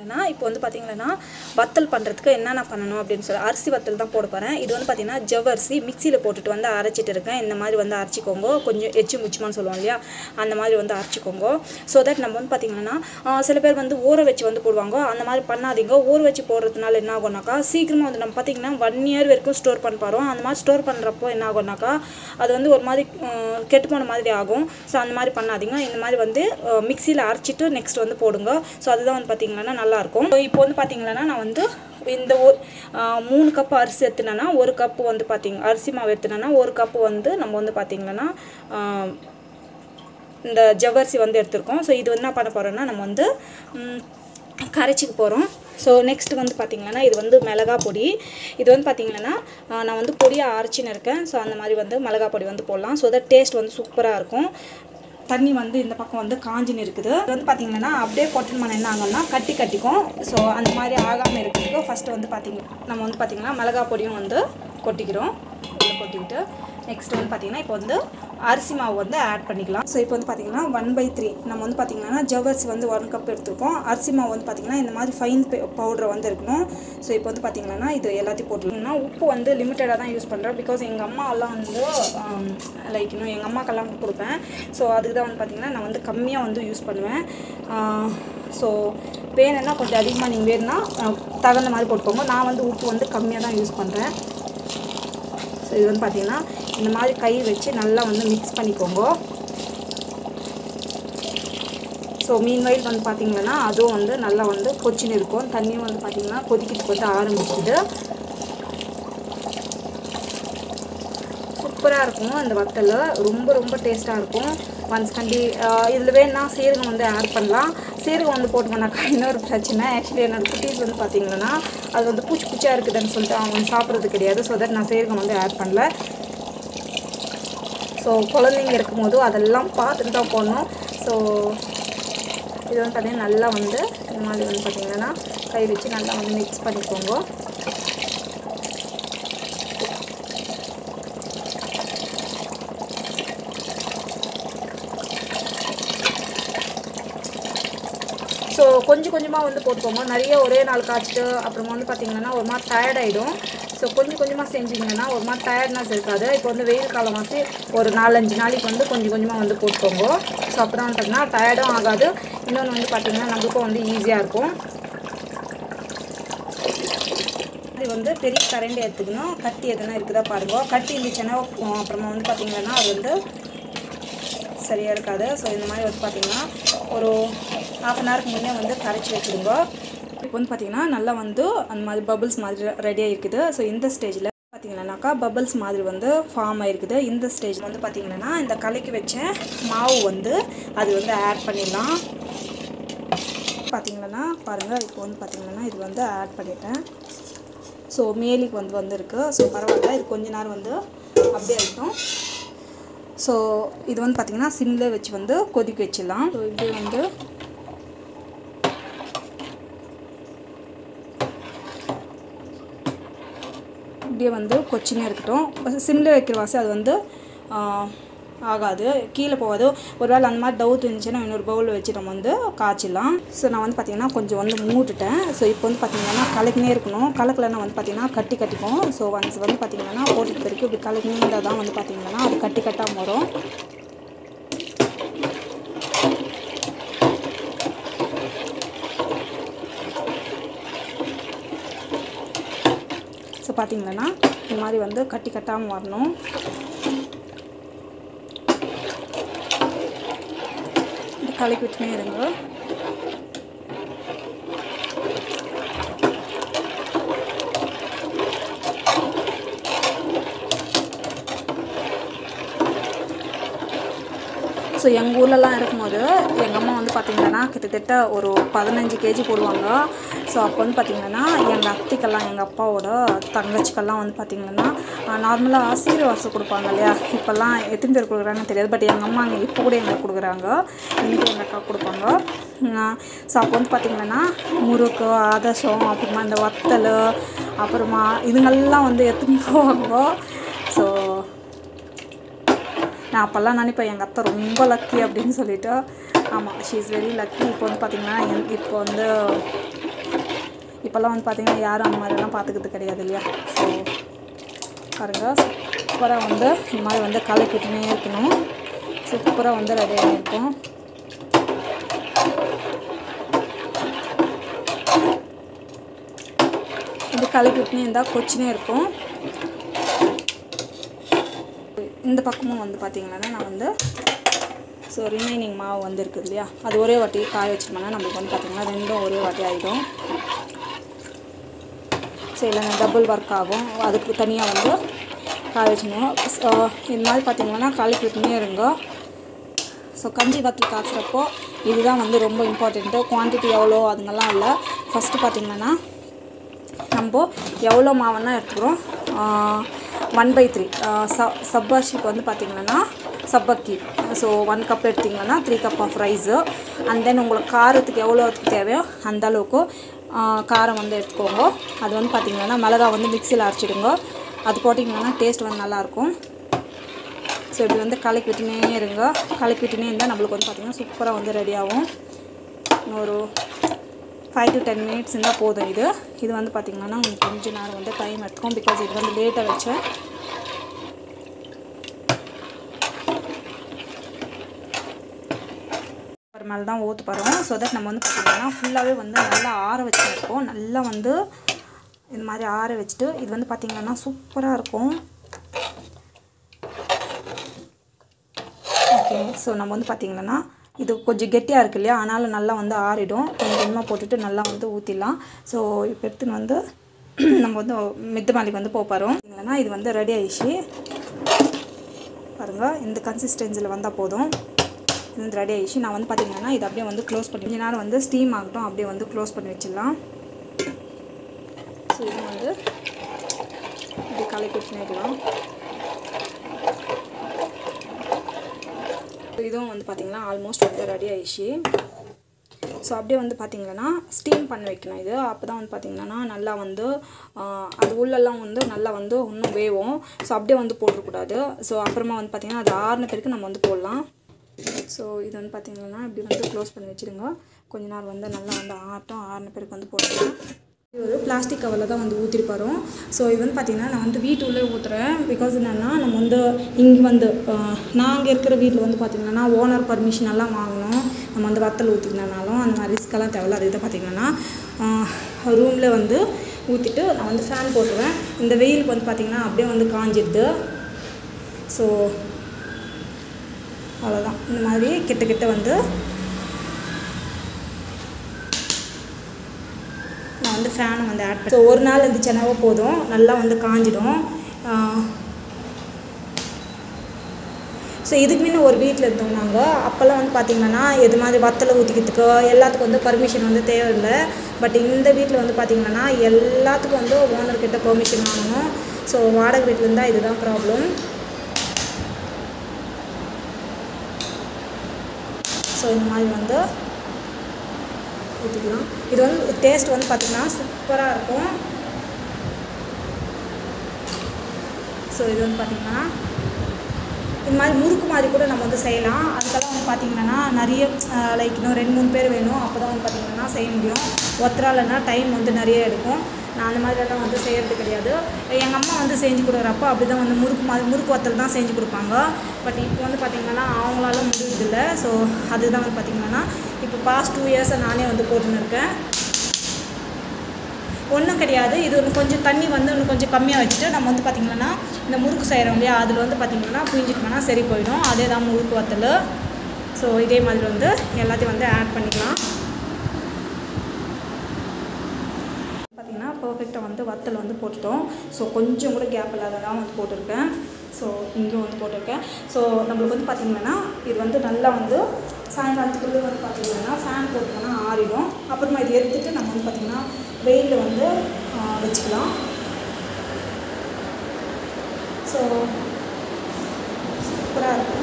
பார்த்தீங்கன்னா இப்போ வந்து பார்த்தீங்கன்னா வத்தல் பண்ணுறதுக்கு என்னென்ன பண்ணணும் அப்படின்னு சொல்லி அரிசி வத்தல் தான் போட போகிறேன். இது வந்து பார்த்தீங்கன்னா ஜவ்வரிசி மிக்சியில் போட்டுட்டு வந்து அரைச்சிட்டு இருக்கேன். இந்த மாதிரி வந்து அரைச்சிக்கோங்க. கொஞ்சம் எச்சு முச்சுமான்னு சொல்லுவோம் இல்லையா, அந்த மாதிரி வந்து அரைச்சிக்கோங்க. ஸோ தட் நம்ம வந்து பார்த்தீங்கன்னா சில பேர் வந்து ஊற வச்சு வந்து போடுவாங்க. அந்த மாதிரி பண்ணாதீங்க. ஊற வச்சு போடுறதுனால என்ன ஆகும்னாக்கா சீக்கிரமாக வந்து நம்ம பார்த்தீங்கன்னா 1 இயர் வரைக்கும் ஸ்டோர் பண்ண போகிறோம். அந்த மாதிரி ஸ்டோர் பண்ணுறப்போ என்ன ஆகும்னாக்கா அது வந்து ஒரு மாதிரி கெட்டு போன மாதிரி ஆகும். ஸோ அந்த மாதிரி பண்ணாதீங்க. இந்த மாதிரி வந்து மிக்சியில் அரைச்சிட்டு நெக்ஸ்ட் வந்து போடுங்க. ஸோ அதுதான் வந்து பார்த்தீங்கன்னா நல்லாயிருக்கும். இப்போ வந்து பார்த்தீங்கன்னா நான் வந்து இந்த 3 கப்பு அரிசி எடுத்துனேன்னா 1 கப்பு வந்து அரிசி மாவு எடுத்துனேன்னா 1 கப்பு வந்து நம்ம வந்து பார்த்தீங்கன்னா இந்த ஜவ்வரிசி வந்து எடுத்துருக்கோம். ஸோ இது வந்து என்ன பண்ண போகிறோன்னா நம்ம வந்து கரைச்சிக்க போகிறோம். ஸோ நெக்ஸ்ட் வந்து பார்த்திங்கன்னா இது வந்து மிளகா பொடி. இது வந்து பார்த்திங்கன்னா நான் வந்து பொடியாக அரைச்சின்னு இருக்கேன். ஸோ அந்த மாதிரி வந்து மிளகா பொடி வந்து போடலாம். ஸோ தட் டேஸ்ட் வந்து சூப்பராக இருக்கும். தண்ணி வந்து இந்த பக்கம் வந்து காஞ்சின்னு இருக்குது. இது வந்து பார்த்திங்கன்னா அப்படியே போட்டுன்னு என்ன ஆகும்னா கட்டிக்கும். ஸோ அந்த மாதிரி ஆகாமல் இருக்கிறதுக்கு ஃபஸ்ட்டு வந்து நம்ம வந்து பார்த்திங்கன்னா மிளகா பொடியும் வந்து கொட்டிக்கிறோம். கொட்டிக்கிட்டு நெக்ஸ்ட் வந்து பார்த்திங்கன்னா இப்போ வந்து அரிசி மாவு வந்து ஆட் பண்ணிக்கலாம். ஸோ இப்போ வந்து பார்த்திங்கன்னா 1/3 நம்ம வந்து பார்த்திங்கன்னா ஜவ்வரிசி வந்து 1 கப் எடுத்துருக்கோம். அரிசி மாவு வந்து பார்த்திங்கன்னா இந்த மாதிரி ஃபைன் பவுடர் வந்து இருக்கணும். ஸோ இப்போ வந்து பார்த்திங்கன்னா இது எல்லாத்தையும் போட்டுருக்கோம்னா உப்பு வந்து லிமிட்டடாக தான் யூஸ் பண்ணுறேன். பிகாஸ் எங்கள் அம்மாவெல்லாம் வந்து லைக் இன்னும் எங்கள் அம்மாக்கெல்லாம் கொடுப்பேன். ஸோ அதுக்கு தான் வந்து பார்த்திங்கன்னா நான் வந்து கம்மியாக வந்து யூஸ் பண்ணுவேன். ஸோ வேணும்னா கொஞ்சம் அதிகமாக நீங்கள் வேணும்னா தகுந்த மாதிரி போட்டுக்கோங்க. நான் வந்து உப்பு வந்து கம்மியாக தான் யூஸ் பண்ணுறேன். ஸோ இது வந்து பார்த்திங்கன்னா இந்த மாதிரி கை வச்சு நல்லா வந்து மிக்ஸ் பண்ணிக்கோங்க. ஸோ மீன்வயல் வந்து பார்த்திங்கன்னா அதுவும் வந்து நல்லா வந்து கொச்சின்னு இருக்கும். தண்ணியும் வந்து பார்த்திங்கன்னா கொதிக்கிட்டு வந்து ஆரம்பிக்குது. சூப்பராக இருக்கும் அந்த வத்தல். ரொம்ப டேஸ்ட்டாக இருக்கும். ஒன்ஸ் இதில் வேணுன்னா சீரகம் வந்து ஆட் பண்ணலாம். சீரகம் வந்து போட்டோம்னாக்கா இன்னொரு பிரச்சனை. ஆக்சுவலி என்னோட குட்டீஸ் வந்து பார்த்திங்கன்னா அது வந்து பூச்சியாக இருக்குதுன்னு சொல்லிட்டு அவங்க சாப்பிட்றது கிடையாது. ஸோ தட் நான் சீரகம் வந்து ஆட் பண்ணல. ஸோ குழந்தைங்க இருக்கும்போது அதெல்லாம் பார்த்துட்டு தான் போடணும். ஸோ இது வந்து பார்த்திங்கன்னா நல்லா வந்து இந்த மாதிரி வந்து பார்த்திங்கன்னா கை வச்சு நல்லா வந்து மிக்ஸ் பண்ணிக்கோங்க. ஸோ கொஞ்சமாக வந்து போட்டுக்கோங்க. நிறைய ஒரே நாள் காய்ச்சிட்டு அப்புறமா வந்து பார்த்திங்கன்னா ஒரு மாதிரி டயர்ட் ஆகிடும். ஸோ கொஞ்சமாக செஞ்சிங்கன்னா ஒரு மாதிரி டயர்ட்னஸ் இருக்காது. இப்போ வந்து வெயில் காலம் வாசி ஒரு 4-5 நாளைக்கு வந்து கொஞ்சமாக வந்து போட்டுக்கோங்க. ஸோ அப்புறம் வந்து பார்த்திங்கன்னா டயர்டும் ஆகாது. இன்னொன்று வந்து பார்த்திங்கன்னா நம்மளுக்கும் வந்து ஈஸியாக இருக்கும். இது வந்து பெரிய கரண்டி எடுத்துக்கணும். கட்டி எதுனா இருக்குதா பாருங்க. கட்டி இருந்துச்சுன்னா அப்புறமா வந்து பார்த்திங்கன்னா அது வந்து சரியாக இருக்காது. ஸோ இந்த மாதிரி வந்து பார்த்திங்கன்னா ஒரு 1/2 அன் ஹவருக்கு முன்னே வந்து கரைச்சி வச்சுடுங்க. இப்போ வந்து பார்த்திங்கன்னா நல்லா வந்து அந்த மாதிரி பபிள்ஸ் மாதிரி ரெடியாக இருக்குது. ஸோ இந்த ஸ்டேஜில் பார்த்திங்கன்னாக்கா பபிள்ஸ் மாதிரி வந்து ஃபார்ம் ஆகிருக்குது. இந்த ஸ்டேஜ் வந்து பார்த்திங்கன்னா இந்த கலக்கி வச்ச மாவு வந்து அது வந்து ஆட் பண்ணிடலாம். பார்த்திங்கன்னா பாருங்கள், இப்போ வந்து பார்த்திங்கன்னா இது வந்து ஆட் பண்ணிட்டேன். ஸோ மேலுக்கு வந்துருக்கு. ஸோ பரவாயில்ல, இது கொஞ்ச நேரம் வந்து அப்படியே இருக்கும். ஸோ இது வந்து பார்த்திங்கன்னா சிம்மில் வச்சு வந்து கொதிக்க வச்சிடலாம். ஸோ இப்படி வந்து இப்படியே வந்து கொச்சினே இருக்கட்டும். சிம்மில் வைக்கிற வாசி அது வந்து ஆகாது, கீழே போகாது. ஒரு வேளை அந்த மாதிரி டவுட் இருந்துச்சுன்னா இன்னொரு பவுலில் வச்சு நம்ம வந்து காய்ச்சிடலாம். ஸோ நான் வந்து பார்த்திங்கன்னா கொஞ்சம் வந்து மூட்டுட்டேன். ஸோ இப்போ வந்து பார்த்திங்கன்னா கலக்கினே இருக்கணும். கலக்கலைன்னா வந்து பார்த்திங்கன்னா கட்டிக்கும். ஸோ ஒன்ஸ் வந்து பார்த்திங்கன்னா போட்டுட்டு பிறகு இப்படி கலக்கினே இருந்தால் தான் வந்து பார்த்திங்கன்னா அது கட்டாமல் வரும். ஸோ பார்த்திங்கன்னா இந்த மாதிரி வந்து கட்டாமல் வரணும். கலக்கி விட்டுனே இருங்க. ஸோ எங்கள் ஊர்லலாம் இருக்கும்போது எங்கள் அம்மா வந்து பார்த்திங்கன்னா கிட்டத்தட்ட ஒரு 15 kg போடுவாங்க. ஸோ அப்போ வந்து பார்த்திங்கன்னா எங்கள் அத்தைக்கெல்லாம் எங்கள் அப்பாவோட தங்கச்சிக்கெல்லாம் வந்து பார்த்திங்கன்னா நார்மலாக சீரவாசம் கொடுப்பாங்க இல்லையா. இப்போல்லாம் எத்தனை பேர் கொடுக்குறாங்கன்னு தெரியாது. பட் எங்கள் அம்மா அங்கே இப்போ கூட எங்களுக்கு கொடுக்குறாங்க. இன்றைக்கி எங்கள் அக்கா கொடுப்பாங்க. ஸோ அப்போ வந்து பார்த்திங்கன்னா முறுக்கு, அதிரசம், அப்புறமா இந்த வத்தல், அப்புறமா இதுங்கெல்லாம் வந்து எடுத்துன்னு போவாங்க. ஸோ நான் அப்போல்லாம் நினைப்பேன் எங்கள் அத்தை ரொம்ப லக்கி அப்படின்னு சொல்லிட்டு. ஆமாம், ஷீ இஸ் வெரி லக்கி. இப்போ வந்து பார்த்திங்கன்னா இப்போ வந்து அப்போல்லாம் வந்து பார்த்திங்கன்னா யாரும் அந்த மாதிரிலாம் பார்த்துக்கிறது கிடையாது இல்லையா. ஸோ பாருங்கள் சூப்பராக வந்து இந்த மாதிரி வந்து கலக்கிட்டுனே இருக்கணும். சூப்பராக வந்து ரெடியாக இருக்கும். இது கலக்கிட்டுனே இருந்தால் கொச்சினே இருக்கும். இந்த பக்கமும் வந்து பார்த்திங்கன்னா நான் வந்து ஸோ ரிமைனிங் மாவு வந்து இருக்குது இல்லையா, அது ஒரே வாட்டி காய வச்சிட்டோம்னா நம்மளுக்கு வந்து பார்த்திங்கன்னா ரெண்டும் ஒரே வாட்டி ஆகிடும். ஸோ இல்லைங்க டபுள் ஒர்க் ஆகும். அதுக்கு தனியாக வந்து காய வச்சுக்கணும். இந்த மாதிரி பார்த்திங்கன்னா கலக்கிட்டுனே இருங்க. ஸோ கஞ்சி வத்தல் காய்ச்சறப்போ இதுதான் வந்து ரொம்ப இம்பார்ட்டண்ட்டு. குவான்டிட்டி எவ்வளோ அதுங்கெல்லாம் இல்லை. ஃபஸ்ட்டு பார்த்திங்கன்னா நம்ம எவ்வளோ மாவுன்னா எடுத்துக்கிறோம், 1/3 சப்பாரிக்கு வந்து பார்த்திங்கன்னா சப்பக்கி. ஸோ 1 கப் எடுத்திங்கன்னா 3 cup of rice. And then உங்களுக்கு காரத்துக்கு எவ்வளோ தேவையோ அந்த அளவுக்கு காரம் வந்து எடுத்துக்கோங்க. அது வந்து பார்த்திங்கன்னா மிளகா வந்து மிக்சியில் அரைச்சிடுங்க. அது போட்டிங்கன்னா டேஸ்ட் வந்து நல்லாயிருக்கும். ஸோ இப்படி வந்து கலக்கி விட்டுனே இருங்க. கலக்கி விட்டுனே இருந்தால் நம்மளுக்கு வந்து பார்த்திங்கன்னா சூப்பராக வந்து ரெடி ஆகும். ஒரு 5 to 10 minutes இருந்தால் போதும். இது வந்து பார்த்திங்கன்னா உங்களுக்கு கொஞ்சம் நேரம் வந்து டைம் எடுத்துக்கும். பிகாஸ் இது வந்து லேட்டாக வச்சேன். மேலே தான் ஊற்ற போகிறோம். ஸோ தட் நம்ம வந்து பார்த்திங்கன்னா ஃபுல்லாகவே வந்து நல்லா ஆற வச்சுருக்கோம். நல்லா வந்து இந்த மாதிரி ஆற வச்சுட்டு இது வந்து பார்த்திங்கன்னா சூப்பராக இருக்கும். ஓகே, ஸோ நம்ம வந்து பார்த்திங்கன்னா இது கொஞ்சம் கெட்டியாக இருக்குது இல்லையா, ஆனாலும் நல்லா வந்து ஆறிடும். கொஞ்சம் கொஞ்சமாக போட்டுட்டு நல்லா வந்து ஊற்றிடலாம். ஸோ இப்போ எடுத்துன்னு வந்து நம்ம வந்து மித்த மாலிக்கு வந்து போகிறோம். இல்லைன்னா இது வந்து ரெடி ஆகிடுச்சு பாருங்கள். இந்த கன்சிஸ்டன்சியில் வந்தால் போதும். இது வந்து ரெடி ஆகிடுச்சு. நான் வந்து பார்த்திங்கன்னா இது அப்படியே வந்து க்ளோஸ் பண்ணி கொஞ்சம் நேரம் வந்து ஸ்டீம் ஆகட்டும். அப்படியே வந்து க்ளோஸ் பண்ணி வச்சிடலாம். ஸோ இது வந்து இப்படி கலக்கி வச்சுக்கலாம். இதுவும் வந்து பார்த்திங்கன்னா ஆல்மோஸ்ட் வந்து ரெடி ஆகிடுச்சு. ஸோ அப்படியே வந்து பார்த்திங்கன்னா ஸ்டீம் பண்ணி வைக்கணும். இது அப்போ தான் வந்து பார்த்திங்கன்னா நல்லா வந்து அது உள்ளெல்லாம் வந்து நல்லா வந்து இன்னும் வேவும். ஸோ அப்படியே வந்து போடக்கூடாது. ஸோ அப்புறமா வந்து பார்த்திங்கன்னா அது ஆறின பிறகு நம்ம வந்து போடலாம். ஸோ இது வந்து பார்த்திங்கன்னா இப்படி வந்து க்ளோஸ் பண்ணி வச்சுருங்க. கொஞ்ச நேரம் வந்து நல்லா வந்து ஆறின பிறகு வந்து போடலாம். இது ஒரு பிளாஸ்டிக் கவரில் தான் வந்து ஊற்றிருப்பாரோம். ஸோ இது வந்து பார்த்திங்கன்னா நான் வந்து வீட்டுள்ளே ஊற்றுறேன். பிகாஸ் என்னென்னா நம்ம வந்து இங்கே வந்து நாங்கள் இருக்கிற வீட்டில் வந்து பார்த்திங்கன்னா ஓனர் பர்மிஷன் எல்லாம் வாங்கணும். நம்ம வந்து வத்தல் ஊற்றினாலும் அந்த மாதிரி ரிஸ்க்கெல்லாம் தேவையில்ல. அது இதை பார்த்திங்கன்னா ரூமில் வந்து ஊற்றிட்டு நான் வந்து ஃபேன் போட்டுருவேன். இந்த வெயிலுக்கு வந்து பார்த்திங்கன்னா அப்படியே வந்து காஞ்சிடுது. ஸோ அவ்வளோதான். இந்த மாதிரி கிட்ட வந்து நான் வந்து ஃபேனை வந்து ஆட் பண்ணி ஸோ ஒரு நாள் இருந்துச்சுனாவோ போதும், நல்லா வந்து காஞ்சிடும். ஸோ இதுக்கு முன்ன ஒரு வீட்டில் இருந்தோம் நாங்கள். அப்போல்லாம் வந்து பார்த்திங்கன்னா இது மாதிரி வத்தலை ஊற்றிக்கிறதுக்கு எல்லாத்துக்கும் வந்து பர்மிஷன் வந்து தேவையில்லை. பட் இந்த வீட்டில் வந்து பார்த்திங்கன்னா எல்லாத்துக்கும் வந்து ஓனர்கிட்ட பெர்மிஷன் வாங்கணும். ஸோ வாடகை வீட்டில் இருந்தால் இதுதான் ப்ராப்ளம். ஸோ இந்த மாதிரி வந்து ஊற்றிக்கலாம். இது வந்து டேஸ்ட் வந்து பார்த்திங்கன்னா சூப்பராக இருக்கும். ஸோ இது வந்து பார்த்திங்கன்னா இந்த மாதிரி முறுக்கு மாதிரி கூட நம்ம வந்து செய்யலாம். அதுக்கெல்லாம் வந்து பார்த்திங்கன்னா நிறைய லைக் இன்னும் 2-3 பேர் வேணும். அப்போ தான் வந்து பார்த்திங்கன்னா செய்ய முடியும். ஒத்தராலன்னா டைம் வந்து நிறைய எடுக்கும். நான் அந்த மாதிரிலாம் வந்து செய்கிறது கிடையாது. எங்கள் அம்மா வந்து செஞ்சு கொடுக்குறப்போ அப்படி தான் வந்து முறுக்கு வத்தல் தான் செஞ்சு கொடுப்பாங்க. பட் இப்போ வந்து பார்த்திங்கன்னா அவங்களால முடியறதில்லை. ஸோ அதுதான் வந்து பார்த்திங்கன்னா இப்போ பாஸ்ட் 2 இயர்ஸாக நானே வந்து போட்டுன்னு இருக்கேன். ஒன்றும் கிடையாது. இது கொஞ்சம் தண்ணி வந்து இன்னும் கொஞ்சம் கம்மியாக வச்சுட்டு நம்ம வந்து பார்த்திங்கன்னா இந்த முறுக்கு செய்கிறோம் இல்லையா, அதில் வந்து பார்த்திங்கன்னா புழிஞ்சிட்டோம்னா சரி போயிடும். அதே தான் முறுக்கு வத்தல். ஸோ இதே மாதிரி வந்து எல்லாத்தையும் வந்து ஆட் பண்ணிக்கலாம். பார்த்திங்கன்னா பர்ஃபெக்டாக வந்து வத்தல் வந்து போட்டுட்டோம். ஸோ கொஞ்சம் கூட கேப் இல்லாத தான் வந்து போட்டிருக்கேன். ஸோ இங்கேயும் வந்து போட்டிருக்கேன். ஸோ நம்மளுக்கு வந்து பார்த்திங்கன்னா இது வந்து நல்லா வந்து சாயங்காலத்துக்குள்ளே வந்து பார்த்திங்கன்னா ஃபேன் போட்டோம்னா ஆறிடும். அப்புறமா இது எடுத்துகிட்டு நம்ம வந்து பார்த்திங்கன்னா வெயிலில் வந்து வச்சுக்கலாம். ஸோ சூப்பராக இருக்கும்.